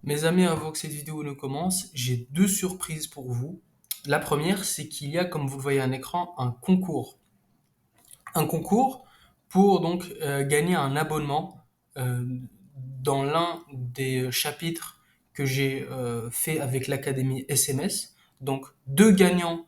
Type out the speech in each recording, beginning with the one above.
Mes amis, avant que cette vidéo ne commence, j'ai deux surprises pour vous. La première, c'est qu'il y a, comme vous le voyez à l'écran, un concours. Un concours pour donc gagner un abonnement euh, dans l'un des chapitres que j'ai fait avec l'Académie SMS. Donc, deux gagnants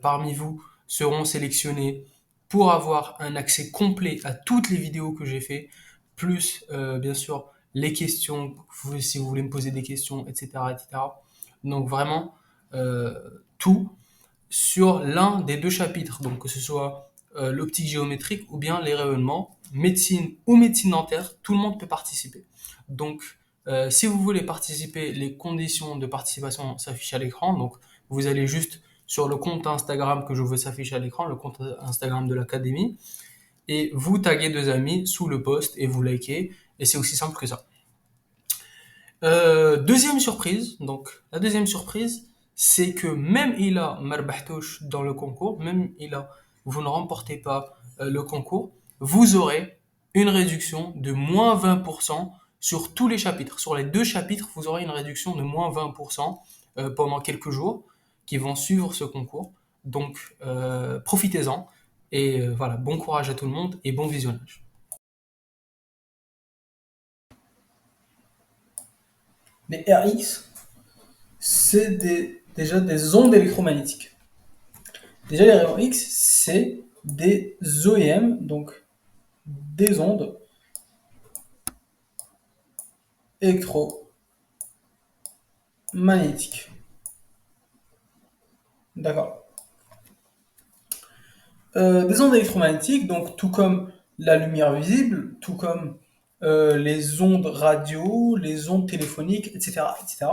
parmi vous seront sélectionnés pour avoir un accès complet à toutes les vidéos que j'ai fait, plus bien sûr les questions, si vous voulez me poser des questions, etc., etc. Donc vraiment euh, tout sur l'un des deux chapitres, donc que ce soit l'optique géométrique ou bien les rayonnements, médecine ou médecine dentaire, tout le monde peut participer. Donc, si vous voulez participer, les conditions de participation s'affichent à l'écran. Donc, vous allez juste sur le compte Instagram que je veux s'afficher à l'écran, le compte Instagram de l'académie, et vous taguez deux amis sous le post et vous likez. Et c'est aussi simple que ça. Deuxième surprise, donc la deuxième surprise, c'est que même il a marbahtouche dans le concours, même il a, vous ne remportez pas le concours, vous aurez une réduction de moins 20% sur tous les chapitres. Sur les deux chapitres, vous aurez une réduction de moins 20% pendant quelques jours qui vont suivre ce concours. Donc profitez-en et voilà, bon courage à tout le monde et bon visionnage. Les RX, c'est déjà des ondes électromagnétiques. Déjà, les rayons X, c'est des OEM, donc des ondes électromagnétiques. D'accord. Des ondes électromagnétiques, donc tout comme la lumière visible, tout comme les ondes radio, les ondes téléphoniques, etc., etc.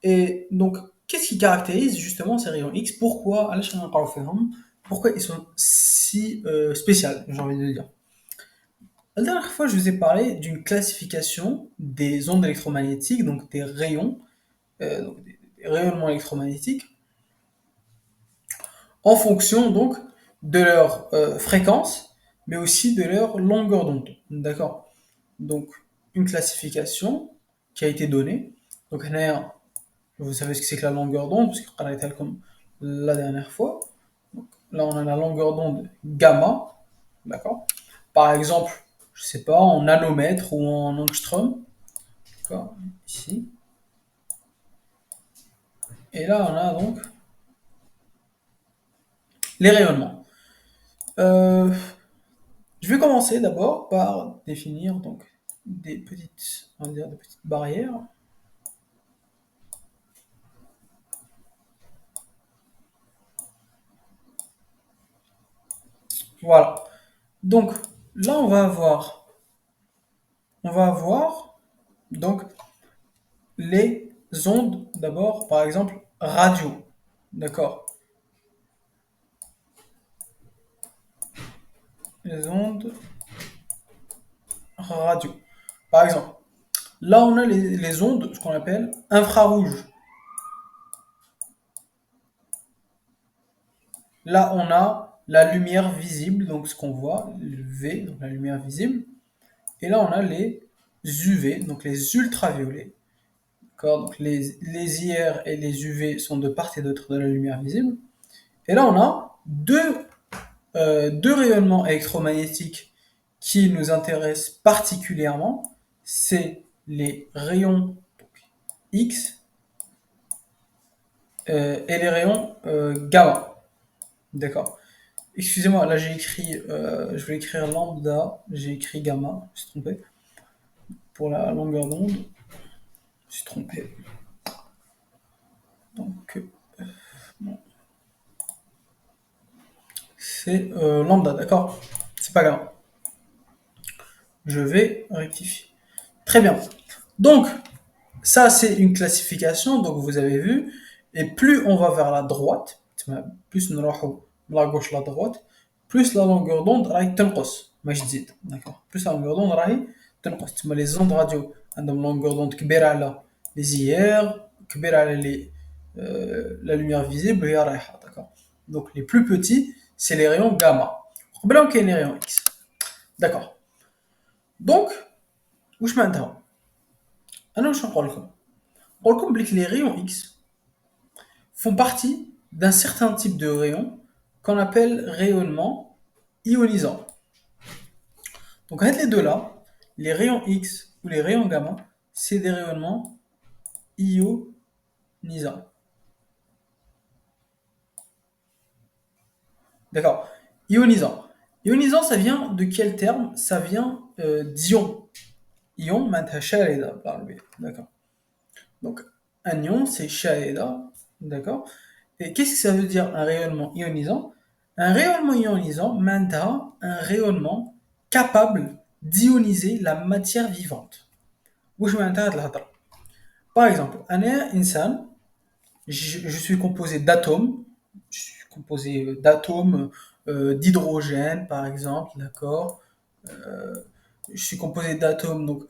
Et donc, qu'est-ce qui caractérise justement ces rayons X? Pourquoi ils sont si spéciaux, j'ai envie de dire. La dernière fois, je vous ai parlé d'une classification des ondes électromagnétiques, donc des rayons, donc des rayonnements électromagnétiques, en fonction donc de leur fréquence, mais aussi de leur longueur d'onde. D'accord. Donc, une classification qui a été donnée. Donc, vous savez ce que c'est que la longueur d'onde, parce qu'on a été comme la dernière fois. Donc, là, on a la longueur d'onde gamma. D'accord. Par exemple, je sais pas, en nanomètres ou en angstrom. D'accord. Ici. Et là, on a donc les rayonnements. Euh, je vais commencer d'abord par définir donc des petites, on va dire, des petites barrières. Voilà. Donc là, on va avoir donc les ondes d'abord, par exemple radio. D'accord. Les ondes radio. Par exemple, là, on a les ondes, ce qu'on appelle infrarouges. Là, on a la lumière visible, donc ce qu'on voit, le V, donc la lumière visible. Et là, on a les UV, donc les ultraviolets. D'accord. Donc les IR et les UV sont de part et d'autre de la lumière visible. Et là, on a deux rayonnements électromagnétiques qui nous intéressent particulièrement. C'est les rayons X et les rayons gamma. D'accord. Excusez-moi, là j'ai écrit, je vais écrire lambda, j'ai écrit gamma, je me suis trompé. Pour la longueur d'onde, je me suis trompé. Donc, bon, c'est lambda, d'accord. C'est pas grave. Je vais rectifier. Très bien. Donc, ça c'est une classification, donc vous avez vu. Et plus on va vers la droite, plus on va de la gauche à la droite, plus la longueur d'onde راهي تنقص ماشي تزيد. D'accord. Plus la longueur d'onde راهي تنقص. تسمى les ondes radio عندهم longueur d'onde كبيرة على les IR, كبيرة على les la lumière visible هي رايحة. D'accord. Donc les plus petits, c'est les rayons gamma. قبلهم كاين les rayons X. D'accord. Donc, واش معناتها؟ انا واش نقول لكم؟ نقول لكم بلي les rayons X font partie d'un certain type de rayon qu'on appelle rayonnement ionisant. Donc entre les deux là, les rayons X ou les rayons gamma, c'est des rayonnements ionisants. D'accord. Ionisant. Ionisant, ça vient de quel terme? Ça vient d'ion. Ion, معناتها شاردة بالعربية. D'accord. Donc, un ion, c'est شاردة. D'accord. Et qu'est-ce que ça veut dire un rayonnement ionisant? Un rayonnement ionisant, معناتها un rayonnement capable d'ioniser la matière vivante. واش معناتها هاد الهضرة؟ Par exemple, أنا إنسان, je suis composé d'atomes, je suis composé d'atomes, d'hydrogène par exemple, d'accord. Euh, je suis composé d'atomes donc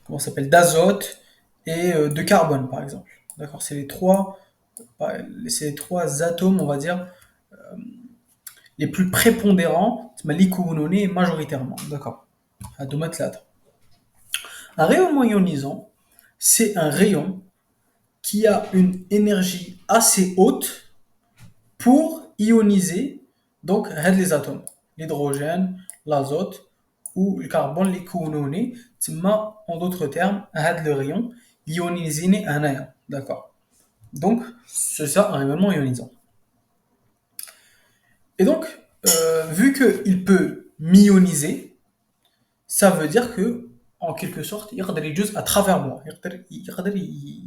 comment ça s'appelle, d'azote et de carbone par exemple, d'accord. C'est les trois atomes, on va dire, les plus prépondérants, اللي يكونوني majoritairement, d'accord. هادوما ثلاثة. Un rayonnement ionisant, c'est un rayon qui a une énergie assez haute pour ioniser donc les atomes, l'hydrogène, l'azote ou le carbone, les كونوني تما en d'autres termes هاد le rayon ionisé un ion, d'accord. Donc c'est ça un rayonnement ionisant. Et donc vu qu'il peut m'ioniser, ça veut dire que en quelque sorte يقدر يجوز à travers moi, يقدر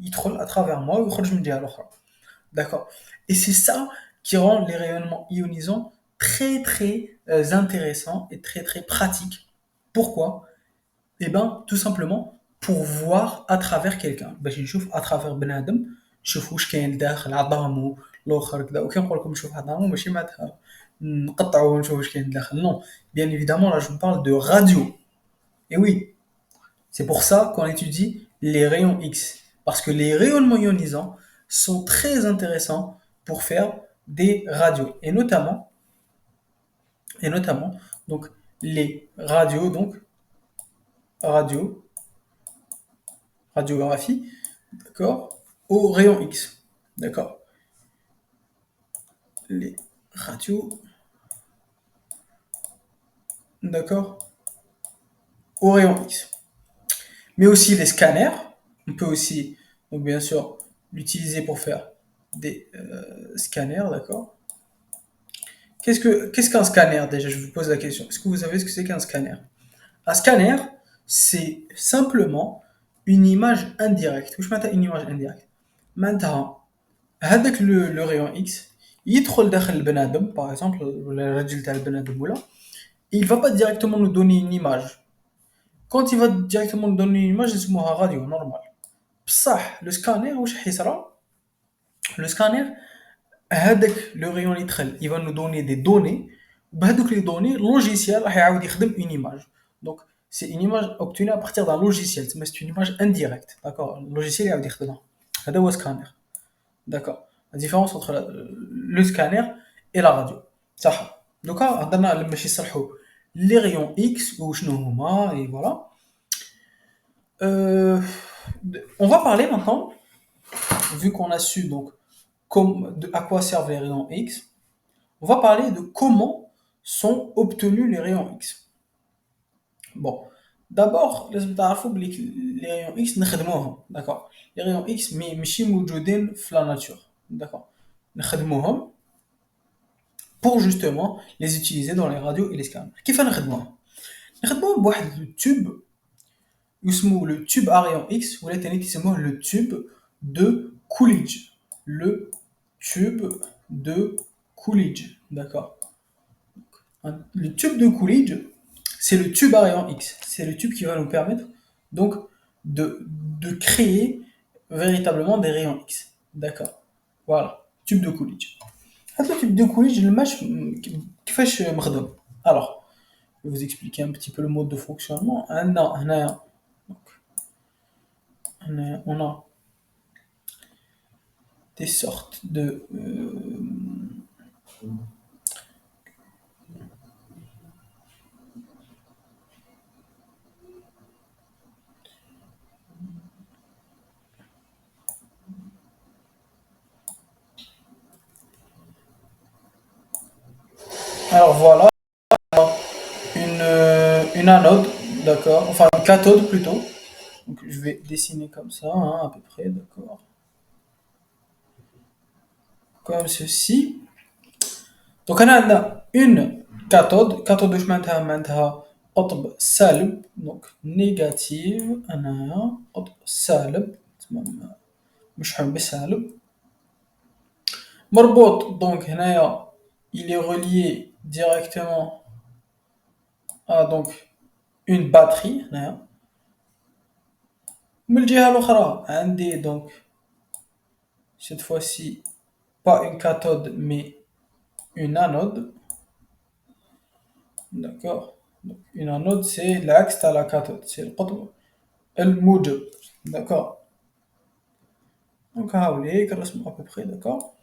يدخل à travers moi ويخرج من جهة الأخرى. D'accord. Et c'est ça qui rend les rayonnements ionisants très très intéressants et très très pratiques. Pourquoi? Eh bien, tout simplement pour voir à travers quelqu'un. باش نشوف à travers بنادم نشوف واش كاين داخل عظامه الاخر كذا. وكي نقول لكم نشوف عظامه ماشي معناتها نقطعوا ونشوف واش كاين داخل. Non, bien évidemment là je vous parle de radio. Et oui, c'est pour ça qu'on étudie les rayons X. Parce que les rayonnements ionisants sont très intéressants pour faire des radios. Et notamment donc, les radios, donc, radio, radiographie, d'accord, aux rayons X. D'accord. Les radios, d'accord, aux rayons X. Mais aussi les scanners. On peut aussi, donc bien sûr, l'utiliser pour faire des scanners, d'accord. Qu'est-ce qu'un scanner déjà? Je vous pose la question. Est-ce que vous savez ce que c'est qu'un scanner? Un scanner, c'est simplement une image indirecte. واش معناتها une image indirecte? معناتها هذاك le rayon X يدخل داخل البنادم par exemple ولا الرجل تاع البنادم ولا il va pas directement nous donner une image. Quand il va directement nous donner une image نسموها radio normal. بصح le scanner واش حيصرى؟ Le scanner هذاك لو ريون اللي يدخل il va nous donner des données بهذوك les données logiciel راح يعاود يخدم une image. Donc c'est une image obtenue à partir d'un logiciel, mais c'est une image indirecte, d'accord. Le logiciel يعاود يخدمها. هذا هو scanner, d'accord. La différence entre le scanner et la radio. صح. دوكا هضرنا على باش يصلحوا les rayons X وشنو هما et voilà. Euh, on va parler maintenant, vu qu'on a su donc à quoi servent les rayons X, on va parler de comment sont obtenus les rayons X. Bon, d'abord, les rayons X نخدموهم, d'accord. Les rayons X ماشي موجودين في la nature, d'accord. نخدموهم pour justement les utiliser dans les radios et les scanners. كيف نخدموهم؟ نخدموهم بواحد le tube يسموه le tube à rayons X ولا تاني يسموه le tube de Coolidge. Le tube de Coolidge, d'accord. Le tube de Coolidge, c'est le tube à rayon X. C'est le tube qui va nous permettre donc de créer véritablement des rayons X. D'accord. Voilà. Tube de Coolidge. Le tube de Coolidge, le match, كيفاش مخدم. Alors, je vais vous expliquer un petit peu le mode de fonctionnement. On a des sortes de Alors voilà, une anode, d'accord, enfin une cathode plutôt. Donc je vais dessiner comme ça, hein, à peu près, d'accord, comme ceci. Donc on a une cathode واش معناتها قطب سالب donc négative أنايا قطب سالب تمام مشحون بسالب مربوط donc هنايا il est relié directement à donc une batterie هنايا من الجهة الأخرى عندي donc cette fois-ci pas une cathode mais une anode. D'accord. Donc, une anode, c'est l'axe à la cathode. C'est le qutb الموجب. D'accord. Donc, هاوليك الرسم à peu près. D'accord.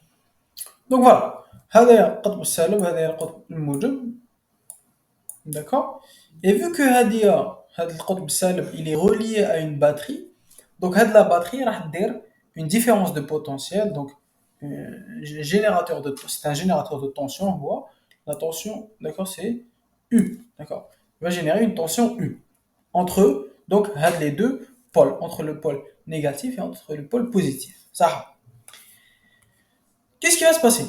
Donc, voilà. هذا القطب السالب هذا القطب الموجب. D'accord. Et vu que هذا القطب السالب il est relié à une batterie, donc هذه la batterie راح دير une différence de potentiel. Donc, générateur de c'est un générateur de tension. هو la tension, d'accord, c'est U. D'accord. Il va générer une tension U entre eux, donc les deux pôles, entre le pôle négatif et entre le pôle positif. Ça. Qu'est-ce qui va se passer?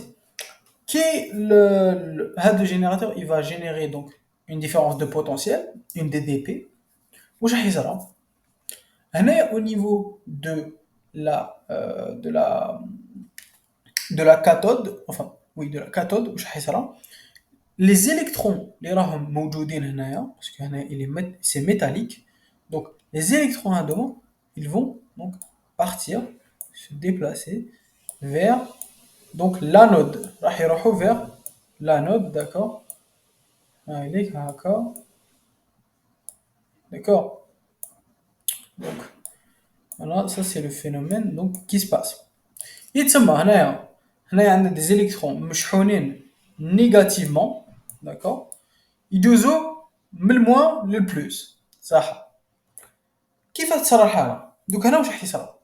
Le générateur, il va générer donc une différence de potentiel, une DDP. Ou au niveau la de la de la cathode, enfin oui de la cathode, les électrons les راهم موجودين هنايا parce que c'est métallique, donc les électrons à devant ils vont donc partir se déplacer vers donc l'anode راح يروحوا vers l'anode, d'accord. هايليك هكا d'accord. Donc voilà, ça c'est le phénomène donc qui se passe. يتسمى هنايا عندنا des électrons مشحونين négativement, d'accord. يدوزوا من الموان للبلوس صح. كيف تصرى الحالة؟ دوك هنا واش راح يصرى؟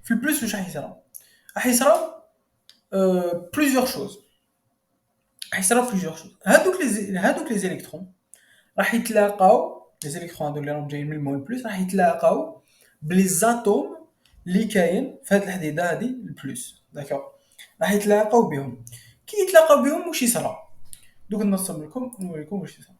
في البلوس واش راح يصرى؟ راح يصرى plusieurs choses. راح يصرى plusieurs choses. هادوك لي زيليكترون راح يتلاقاو لي زيليكترون هادو اللي راهم جايين من الموان البلوس راح يتلاقاو بلي زاتوم اللي كاين في هاد الحديدة هادي البلوس، داكوغ. راح يتلاقاو بهم. كي يتلاقاو بهم واش يصرى؟ دوك نرسم لكم ونوريكم واش يصرى.